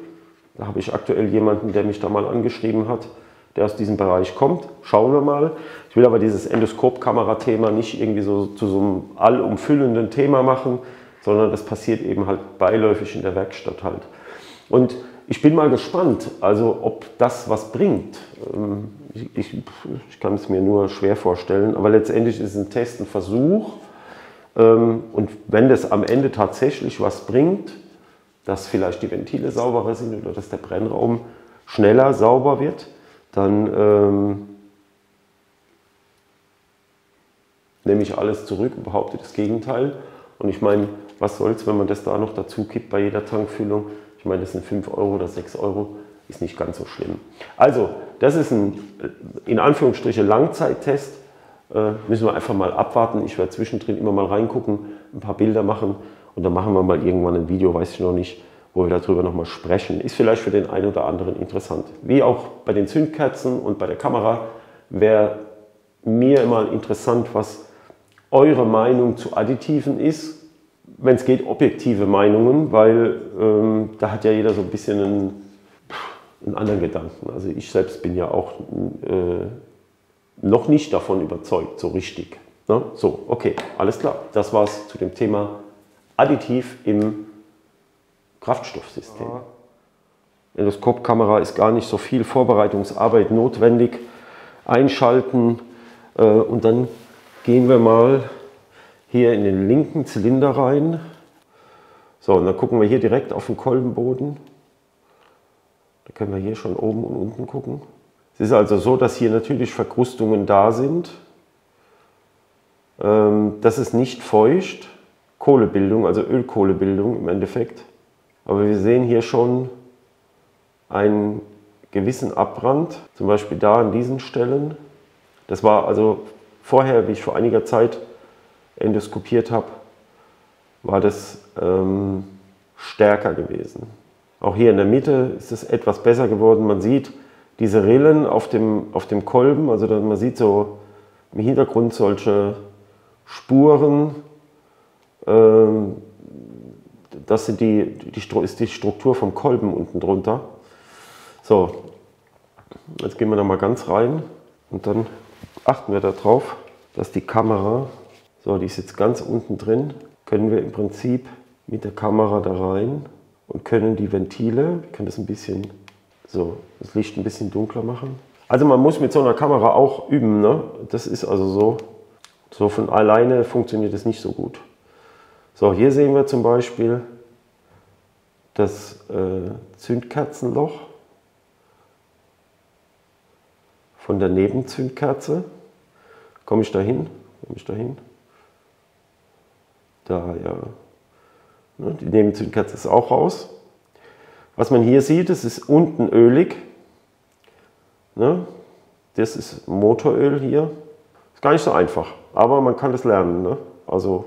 Da habe ich aktuell jemanden, der mich da mal angeschrieben hat, der aus diesem Bereich kommt. Schauen wir mal. Ich will aber dieses Endoskop-Kamera-Thema nicht irgendwie so zu so einem allumfüllenden Thema machen, sondern das passiert eben halt beiläufig in der Werkstatt halt. Und ich bin mal gespannt, also ob das was bringt. Ich kann es mir nur schwer vorstellen, aber letztendlich ist es ein Test, ein Versuch. Und wenn das am Ende tatsächlich was bringt, dass vielleicht die Ventile sauberer sind oder dass der Brennraum schneller sauber wird, dann nehme ich alles zurück und behaupte das Gegenteil. Und ich meine, was soll's, wenn man das da noch dazu kippt bei jeder Tankfüllung? Ich meine, das sind 5 Euro oder 6 Euro, ist nicht ganz so schlimm. Also, das ist ein, in Anführungsstrichen, Langzeittest. Müssen wir einfach mal abwarten. Ich werde zwischendrin immer mal reingucken, ein paar Bilder machen und dann machen wir mal irgendwann ein Video, weiß ich noch nicht, wo wir darüber nochmal sprechen. Ist vielleicht für den einen oder anderen interessant. Wie auch bei den Zündkerzen und bei der Kamera wäre mir immer interessant, was eure Meinung zu Additiven ist. Wenn es geht, objektive Meinungen, weil da hat ja jeder so ein bisschen einen anderen Gedanken. Also ich selbst bin ja auch noch nicht davon überzeugt, so richtig. Ne? So, okay, alles klar. Das war's zu dem Thema Additiv im Kraftstoffsystem. Endoskopkamera ist gar nicht so viel Vorbereitungsarbeit notwendig. Einschalten und dann gehen wir mal hier in den linken Zylinder rein. So, und dann gucken wir hier direkt auf den Kolbenboden. Da können wir hier schon oben und unten gucken. Es ist also so, dass hier natürlich Verkrustungen da sind. Das ist nicht feucht. Kohlebildung, also Ölkohlebildung im Endeffekt. Aber wir sehen hier schon einen gewissen Abbrand, zum Beispiel da an diesen Stellen. Das war also vorher, wie ich vor einiger Zeit endoskopiert habe, war das stärker gewesen. Auch hier in der Mitte ist es etwas besser geworden. Man sieht diese Rillen auf dem Kolben, also man sieht so im Hintergrund solche Spuren. Das ist die Struktur vom Kolben unten drunter. So, jetzt gehen wir da mal ganz rein und dann achten wir darauf, dass die Kamera, so, die ist jetzt ganz unten drin, können wir im Prinzip mit der Kamera da rein und können die Ventile, wir können das ein bisschen, so, das Licht ein bisschen dunkler machen. Also man muss mit so einer Kamera auch üben, ne? Das ist also so von alleine funktioniert das nicht so gut. So, hier sehen wir zum Beispiel das Zündkerzenloch von der Nebenzündkerze. Komme ich da hin? Da, ja. Die Nebenzündkerze ist auch raus. Was man hier sieht, es ist unten ölig. Ne? Das ist Motoröl hier. Ist gar nicht so einfach, aber man kann das lernen. Ne? Also,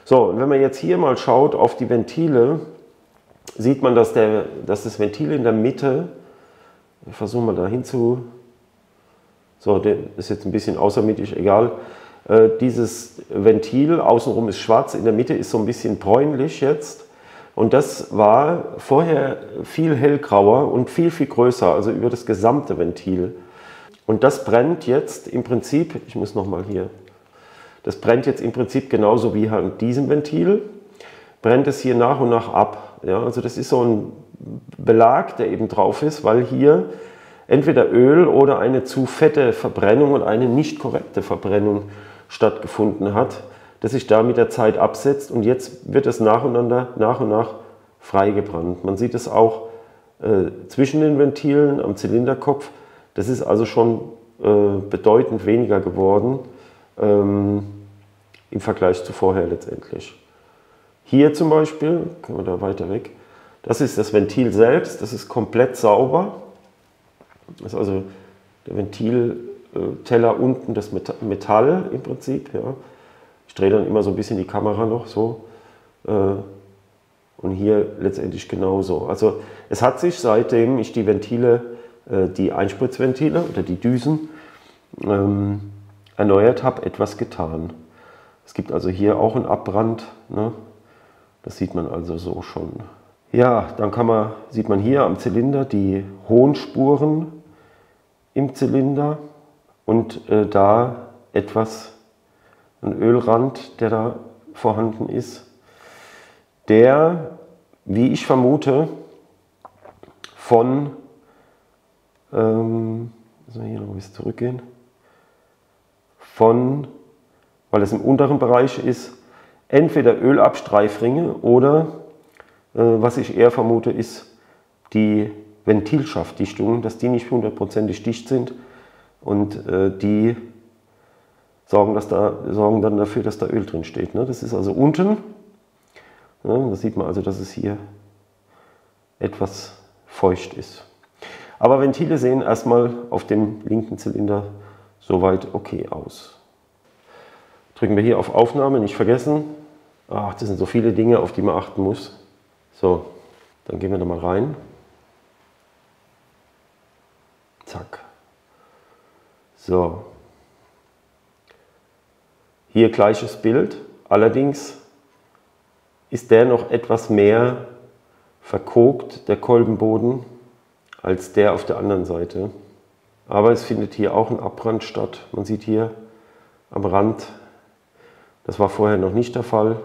so, und wenn man jetzt hier mal schaut auf die Ventile, sieht man, dass das Ventil in der Mitte, ich versuche mal da hinzu, so, der ist jetzt ein bisschen außermittig, egal, Dieses Ventil, außenrum ist schwarz, in der Mitte ist so ein bisschen bräunlich jetzt. Und das war vorher viel hellgrauer und viel, viel größer, also über das gesamte Ventil. Und das brennt jetzt im Prinzip, ich muss nochmal hier, das brennt jetzt im Prinzip genauso wie an diesem Ventil, brennt es hier nach und nach ab. Ja, also das ist so ein Belag, der eben drauf ist, weil hier entweder Öl oder eine zu fette Verbrennung und eine nicht korrekte Verbrennung stattgefunden hat, das sich da mit der Zeit absetzt und jetzt wird es nach und nach freigebrannt. Man sieht es auch zwischen den Ventilen am Zylinderkopf. Das ist also schon bedeutend weniger geworden im Vergleich zu vorher letztendlich. Hier zum Beispiel, können wir da weiter weg, das ist das Ventil selbst, das ist komplett sauber. Das ist also der Ventilteller unten, das Metall im Prinzip. Ja. Ich drehe dann immer so ein bisschen die Kamera noch so und hier letztendlich genauso. Also es hat sich, seitdem ich die Ventile, die Einspritzventile oder die Düsen erneuert habe, etwas getan. Es gibt also hier auch einen Abbrand, ne? Das sieht man also so schon. Ja, dann sieht man hier am Zylinder die hohen Spuren im Zylinder und da ein Ölrand, der da vorhanden ist, der, wie ich vermute, müssen wir hier noch ein bisschen zurückgehen, weil es im unteren Bereich ist, entweder Ölabstreifringe oder, was ich eher vermute, ist die Ventilschaftdichtungen, dass die nicht hundertprozentig dicht sind und die sorgen dann dafür, dass da Öl drin steht. Ne? Das ist also unten, ne? Da sieht man also, dass es hier etwas feucht ist. Aber Ventile sehen erstmal auf dem linken Zylinder soweit okay aus. Drücken wir hier auf Aufnahme, nicht vergessen. Ach, das sind so viele Dinge, auf die man achten muss. So, dann gehen wir da mal rein. Zack. So. Hier gleiches Bild, allerdings ist der noch etwas mehr verkokt, der Kolbenboden, als der auf der anderen Seite. Aber es findet hier auch ein Abbrand statt. Man sieht hier am Rand, das war vorher noch nicht der Fall.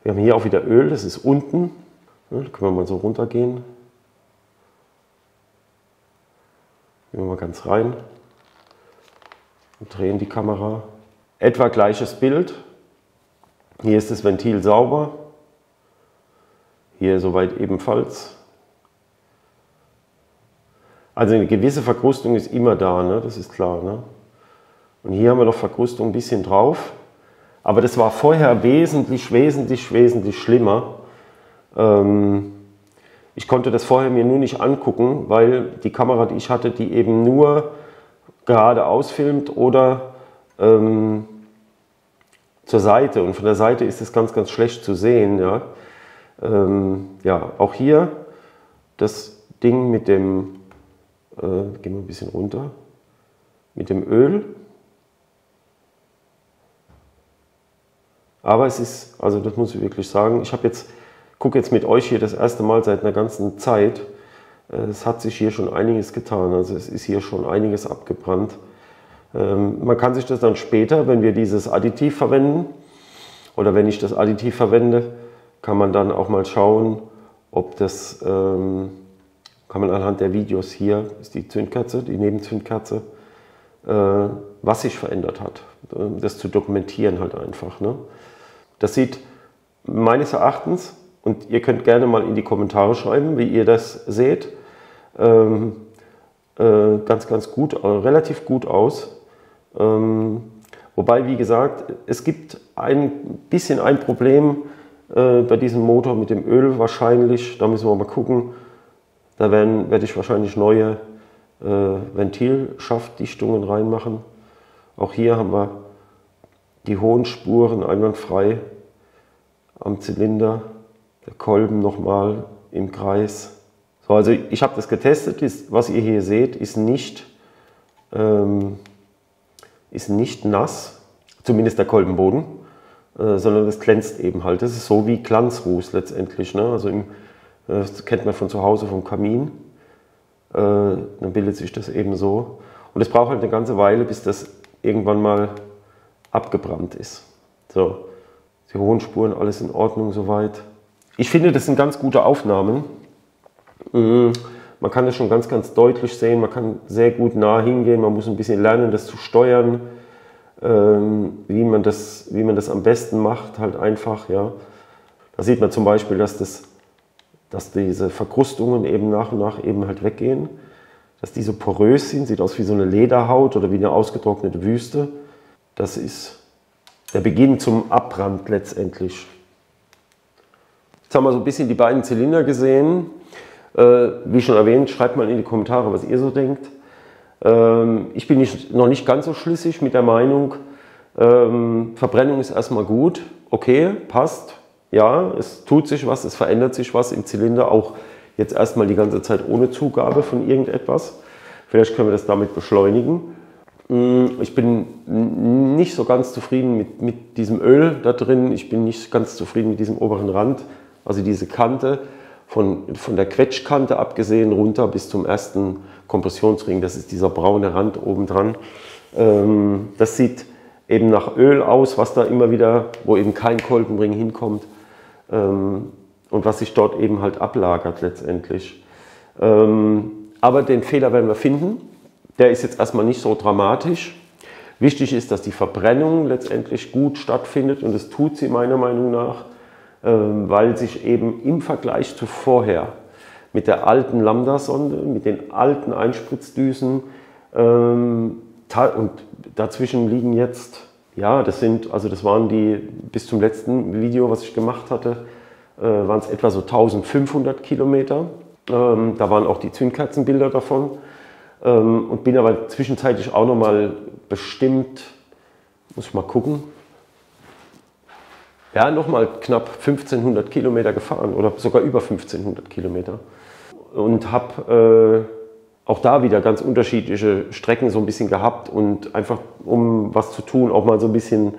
Wir haben hier auch wieder Öl, das ist unten. Da können wir mal so runtergehen. Gehen wir mal ganz rein und drehen die Kamera. Etwa gleiches Bild. Hier ist das Ventil sauber. Hier soweit ebenfalls. Also eine gewisse Verkrustung ist immer da, ne? Das ist klar. Ne? Und hier haben wir noch Verkrustung ein bisschen drauf. Aber das war vorher wesentlich schlimmer. Ich konnte das vorher mir nur nicht angucken, weil die Kamera, die ich hatte, die eben nur geradeaus filmt oder zur Seite. Und von der Seite ist es ganz, ganz schlecht zu sehen. Ja, ja, auch hier das Ding mit dem, gehen wir ein bisschen runter, mit dem Öl. Aber es ist, also das muss ich wirklich sagen, gucke jetzt mit euch hier das erste Mal seit einer ganzen Zeit. Es hat sich hier schon einiges getan, also es ist hier schon einiges abgebrannt. Man kann sich das dann später, wenn wir dieses Additiv verwenden oder wenn ich das Additiv verwende, kann man dann auch mal schauen, ob das, kann man anhand der Videos hier, ist die Zündkerze, die Nebenzündkerze, was sich verändert hat. Das zu dokumentieren halt einfach. Ne? Das sieht meines Erachtens, und ihr könnt gerne mal in die Kommentare schreiben, wie ihr das seht, ganz, ganz gut, relativ gut aus. Wobei, wie gesagt, es gibt ein bisschen ein Problem bei diesem Motor mit dem Öl wahrscheinlich. Da müssen wir mal gucken. Da werde ich wahrscheinlich neue Ventilschaftdichtungen reinmachen. Auch hier haben wir die hohen Spuren einwandfrei am Zylinder. Der Kolben nochmal im Kreis. So, also ich habe das getestet. Was ihr hier seht, ist nicht nass. zumindest der Kolbenboden, sondern das glänzt eben halt. Das ist so wie Glanzruß letztendlich. Ne? Also das kennt man von zu Hause vom Kamin. Dann bildet sich das eben so. Und es braucht halt eine ganze Weile, bis das irgendwann mal abgebrannt ist. So, die hohen Spuren, alles in Ordnung soweit. Ich finde, das sind ganz gute Aufnahmen. Man kann das schon ganz, ganz deutlich sehen. Man kann sehr gut nah hingehen. Man muss ein bisschen lernen, das zu steuern. Wie man das am besten macht, halt einfach. Ja. Da sieht man zum Beispiel, dass diese Verkrustungen eben nach und nach eben halt weggehen. Dass die so porös sind, sieht aus wie so eine Lederhaut oder wie eine ausgetrocknete Wüste. Das ist der Beginn zum Abbrand letztendlich. Jetzt haben wir so ein bisschen die beiden Zylinder gesehen. Wie schon erwähnt, schreibt mal in die Kommentare, was ihr so denkt. Ich bin noch nicht ganz so schlüssig mit der Meinung, Verbrennung ist erstmal gut, okay, passt. Ja, es tut sich was, es verändert sich was im Zylinder, auch jetzt erstmal die ganze Zeit ohne Zugabe von irgendetwas. Vielleicht können wir das damit beschleunigen. Ich bin nicht so ganz zufrieden mit diesem Öl da drin. Ich bin nicht ganz zufrieden mit diesem oberen Rand, also diese Kante, von der Quetschkante abgesehen runter bis zum ersten Kompressionsring. Das ist dieser braune Rand oben dran. Das sieht eben nach Öl aus, was da immer wieder, wo eben kein Kolbenring hinkommt und was sich dort eben halt ablagert letztendlich. Aber den Fehler werden wir finden. Der ist jetzt erstmal nicht so dramatisch. Wichtig ist, dass die Verbrennung letztendlich gut stattfindet und das tut sie meiner Meinung nach, weil sich eben im Vergleich zu vorher mit der alten Lambda-Sonde, mit den alten Einspritzdüsen und dazwischen liegen jetzt, ja, das waren die bis zum letzten Video, was ich gemacht hatte, waren es etwa so 1500 Kilometer. Da waren auch die Zündkerzenbilder davon. Und bin aber zwischenzeitlich auch noch mal bestimmt, muss ich mal gucken, ja, noch mal knapp 1500 Kilometer gefahren oder sogar über 1500 Kilometer. Und habe auch da wieder ganz unterschiedliche Strecken so ein bisschen gehabt und einfach, um was zu tun, auch mal so ein bisschen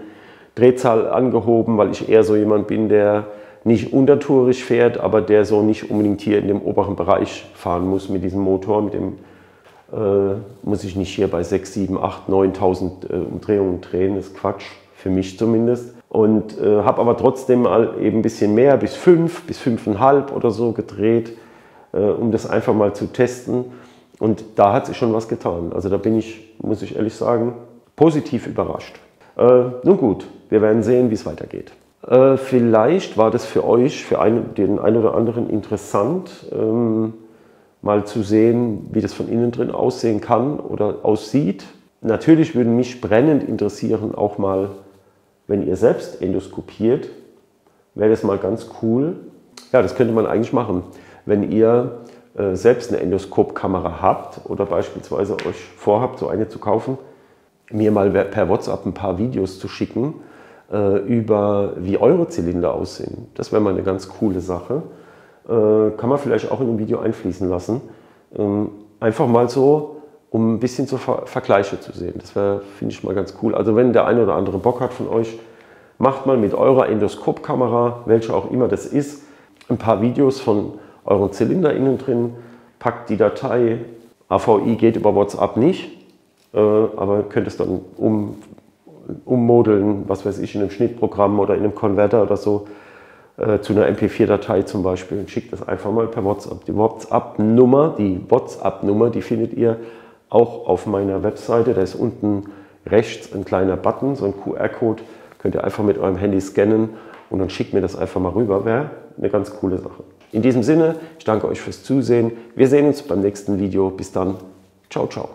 Drehzahl angehoben, weil ich eher so jemand bin, der nicht untertourig fährt, aber der so nicht unbedingt hier in dem oberen Bereich fahren muss mit diesem Motor, mit dem muss ich nicht hier bei 6, 7, 8, 9.000 Umdrehungen drehen, das ist Quatsch, für mich zumindest. Und habe aber trotzdem eben ein bisschen mehr, bis 5, bis 5,5 oder so gedreht, um das einfach mal zu testen. Und da hat sich schon was getan. Also da bin ich, muss ich ehrlich sagen, positiv überrascht. Nun gut, wir werden sehen, wie es weitergeht. Vielleicht war das für euch, für den einen oder anderen interessant, mal zu sehen, wie das von innen drin aussehen kann oder aussieht. Natürlich würde mich brennend interessieren, auch mal, wenn ihr selbst endoskopiert, wäre das mal ganz cool. Ja, das könnte man eigentlich machen, wenn ihr selbst eine Endoskopkamera habt oder beispielsweise euch vorhabt, so eine zu kaufen, mir mal per WhatsApp ein paar Videos zu schicken über wie eure Zylinder aussehen. Das wäre mal eine ganz coole Sache. Kann man vielleicht auch in ein Video einfließen lassen. Einfach mal so, um ein bisschen so Vergleiche zu sehen. Das wäre, finde ich, mal ganz cool. Also wenn der eine oder andere Bock hat von euch, macht mal mit eurer Endoskopkamera, welche auch immer das ist, ein paar Videos von euren Zylinder innen drin, packt die Datei, AVI geht über WhatsApp nicht, aber könnt es dann ummodeln, was weiß ich, in einem Schnittprogramm oder in einem Konverter oder so, zu einer MP4-Datei zum Beispiel und schickt das einfach mal per WhatsApp. Die WhatsApp-Nummer, die findet ihr auch auf meiner Webseite. Da ist unten rechts ein kleiner Button, so ein QR-Code. Könnt ihr einfach mit eurem Handy scannen und dann schickt mir das einfach mal rüber. Wäre eine ganz coole Sache. In diesem Sinne, ich danke euch fürs Zusehen. Wir sehen uns beim nächsten Video. Bis dann. Ciao, ciao.